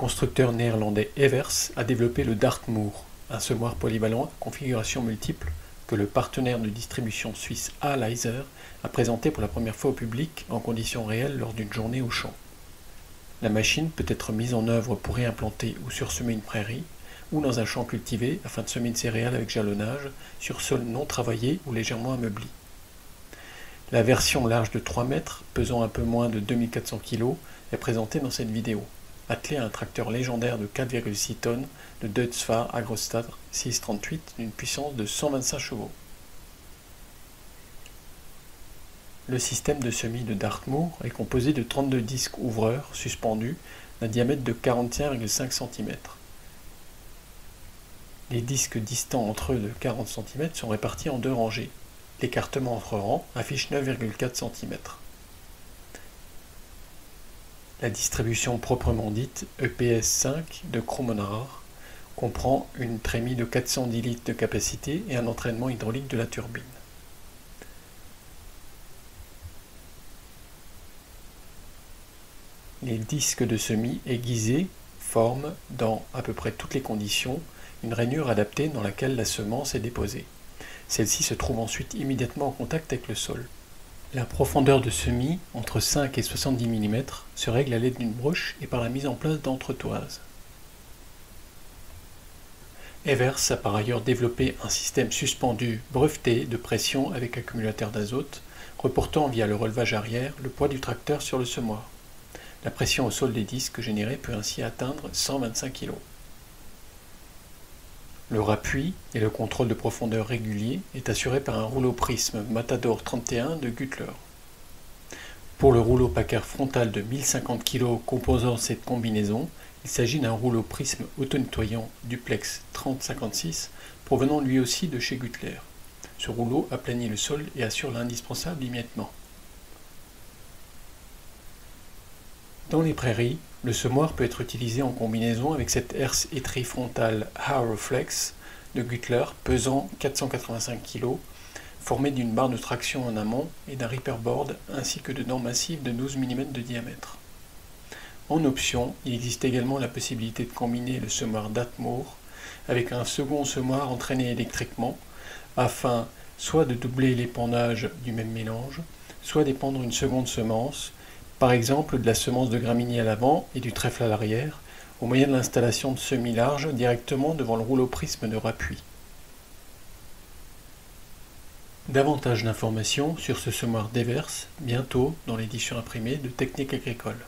constructeur néerlandais Evers a développé le Dartmoor, un semoir polyvalent à configuration multiple que le partenaire de distribution suisse A-Laser a présenté pour la première fois au public en conditions réelles lors d'une journée au champ. La machine peut être mise en œuvre pour réimplanter ou sursemer une prairie, ou dans un champ cultivé afin de semer une céréale avec jalonnage sur sol non travaillé ou légèrement ameubli. La version large de 3 mètres, pesant un peu moins de 2400 kg, est présentée dans cette vidéo, attelée à un tracteur légendaire de 4,6 tonnes de Deutz-Fahr Agrostar 638 d'une puissance de 125 chevaux. Le système de semis de Dartmoor est composé de 32 disques ouvreurs suspendus d'un diamètre de 41,5 cm. Les disques distants entre eux de 40 cm sont répartis en 2 rangées. L'écartement entre rangs affiche 9,4 cm. La distribution proprement dite EPS5 de Krummenacher comprend une trémie de 410 litres de capacité et un entraînement hydraulique de la turbine. Les disques de semis aiguisés forment, dans à peu près toutes les conditions, une rainure adaptée dans laquelle la semence est déposée. Celle-ci se trouve ensuite immédiatement en contact avec le sol. La profondeur de semis, entre 5 et 70 mm, se règle à l'aide d'une broche et par la mise en place d'entretoises. Evers a par ailleurs développé un système suspendu breveté de pression avec accumulateur d'azote, reportant via le relevage arrière le poids du tracteur sur le semoir. La pression au sol des disques générée peut ainsi atteindre 125 kg. Le rappui et le contrôle de profondeur régulier est assuré par un rouleau prisme Matador 31 de Güttler. Pour le rouleau Packard frontal de 1050 kg composant cette combinaison, il s'agit d'un rouleau prisme auto-nettoyant Duplex 3056 provenant lui aussi de chez Güttler. Ce rouleau aplanit le sol et assure l'indispensable émiettement. Dans les prairies, le semoir peut être utilisé en combinaison avec cette herse étrie frontale Harrowflex de Güttler pesant 485 kg, formée d'une barre de traction en amont et d'un ripperboard ainsi que de dents massives de 12 mm de diamètre. En option, il existe également la possibilité de combiner le semoir Dartmoor avec un second semoir entraîné électriquement afin soit de doubler l'épandage du même mélange, soit d'épandre une seconde semence, par exemple de la semence de graminées à l'avant et du trèfle à l'arrière, au moyen de l'installation de semis larges directement devant le rouleau prisme de rappui. Davantage d'informations sur ce semoir d'Evers bientôt dans l'édition imprimée de Technique agricole.